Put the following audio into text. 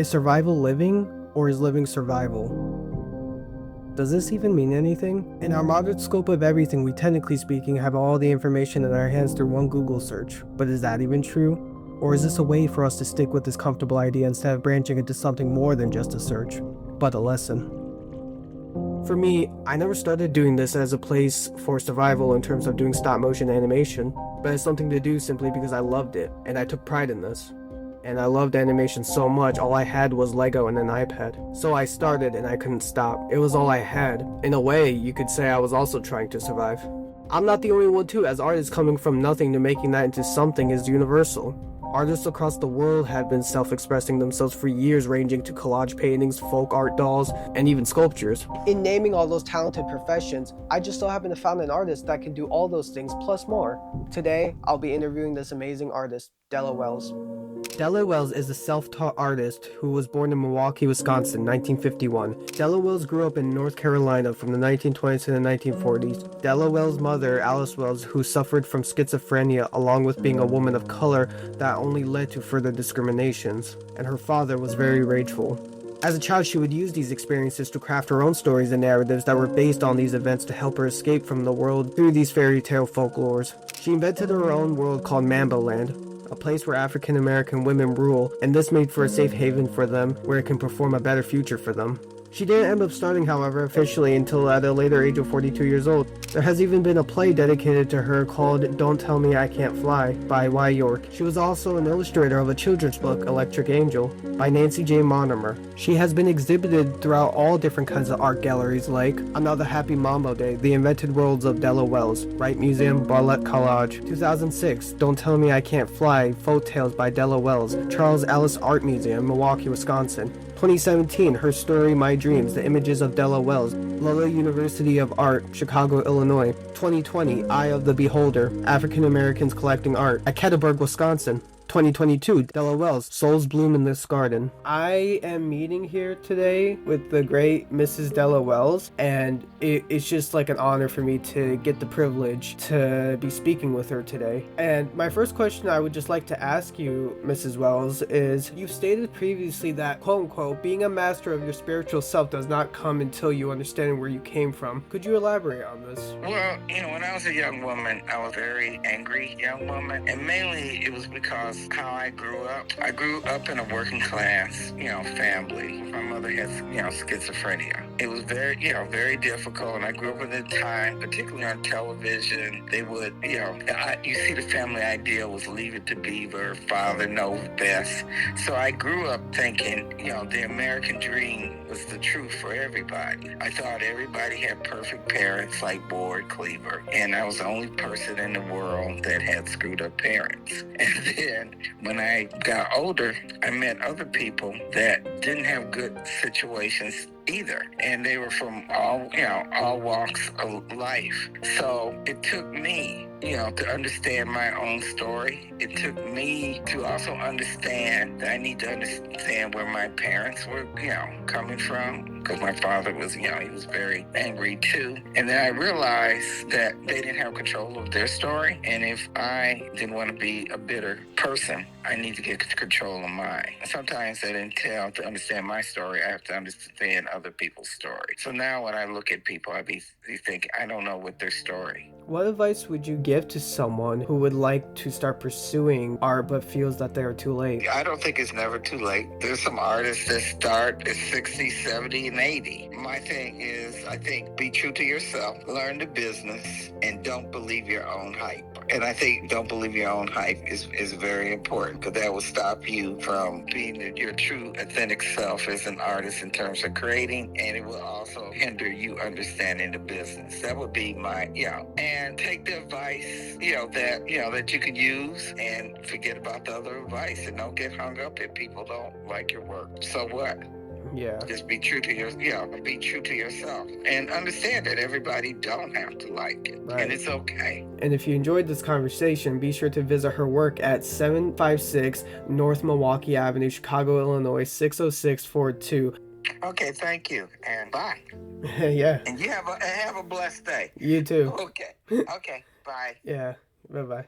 Is survival living, or is living survival? Does this even mean anything? In our modern scope of everything, we technically speaking have all the information in our hands through one Google search. But is that even true? Or is this a way for us to stick with this comfortable idea instead of branching into something more than just a search, but a lesson? For me, I never started doing this as a place for survival in terms of doing stop motion animation, but as something to do simply because I loved it, and I took pride in this. And I loved animation so much, all I had was Lego and an iPad. So I started and I couldn't stop. It was all I had. In a way, you could say I was also trying to survive. I'm not the only one too, as artists coming from nothing to making that into something is universal. Artists across the world have been self-expressing themselves for years, ranging to collage paintings, folk art dolls, and even sculptures. In naming all those talented professions, I just so happen to find an artist that can do all those things plus more. Today, I'll be interviewing this amazing artist, Della Wells. Della Wells is a self-taught artist who was born in Milwaukee, Wisconsin, 1951. Della Wells grew up in North Carolina from the 1920s to the 1940s. Della Wells' mother, Alice Wells, who suffered from schizophrenia along with being a woman of color that only led to further discriminations, and her father was very rageful. As a child, she would use these experiences to craft her own stories and narratives that were based on these events to help her escape from the world through these fairy tale folklores. She invented her own world called Mambo Land, a place where African American women rule, and this made for a safe haven for them where it can perform a better future for them. She didn't end up starting, however, officially until at a later age of 42 years old. There has even been a play dedicated to her called Don't Tell Me I Can't Fly by Y. York. She was also an illustrator of a children's book, Electric Angel, by Nancy J. Monomer. She has been exhibited throughout all different kinds of art galleries like Another Happy Mambo Day, The Invented Worlds of Della Wells, Wright Museum, Bartlett Collage. 2006, Don't Tell Me I Can't Fly, Folk Tales by Della Wells, Charles Ellis Art Museum, Milwaukee, Wisconsin. 2017, Her Story, My Dreams, The Images of Della Wells, Loyola University of Art, Chicago, Illinois. 2020, Eye of the Beholder, African Americans Collecting Art, at Kettlebrook, Wisconsin. 2022, Della Wells, Souls Bloom in This Garden. I am meeting here today with the great Mrs. Della Wells, and it's just like an honor for me to get the privilege to be speaking with her today. And my first question I would just like to ask you, Mrs. Wells, is you've stated previously that, quote unquote, being a master of your spiritual self does not come until you understand where you came from. Could you elaborate on this? Well, when I was a young woman, I was a very angry young woman, and mainly it was because how I grew up. I grew up in a working class, family. My mother had, schizophrenia. It was very, very difficult, and I grew up at a time, particularly on television, they would, you see the family ideal was leave it to Beaver, father knows best. So I grew up thinking, the American dream was the truth for everybody. I thought everybody had perfect parents like Board Cleaver, and I was the only person in the world that had screwed up parents. And then when I got older, I met other people that didn't have good situations either, and they were from all walks of life. So it took me to understand my own story. It took me to also understand that I need to understand where my parents were coming from, because my father was he was very angry too. And then I realized that they didn't have control of their story, and if I didn't want to be a bitter person, I need to get control of mine. Sometimes that entails, to understand my story, I have to understand other people's story. So now when I look at people, I be thinking, I don't know what their story. What advice would you give to someone who would like to start pursuing art but feels that they are too late? I don't think it's never too late. There's some artists that start at 60, 70, and 80. My thing is, I think, be true to yourself, learn the business, and don't believe your own hype. And I think don't believe your own hype is very important, because that will stop you from being your true, authentic self as an artist in terms of creating, and it will also hinder you understanding the business. That would be my, and take the advice, that you can use, and forget about the other advice, and don't get hung up if people don't like your work. So what? Yeah. Just be true to be true to yourself, and understand that everybody don't have to like it, right. And it's okay. And if you enjoyed this conversation, be sure to visit her work at 756 North Milwaukee Avenue, Chicago, Illinois, 60642. Okay, thank you, and bye. Yeah. And you have a blessed day. You too. Okay. Okay. Bye. Yeah. Bye-bye.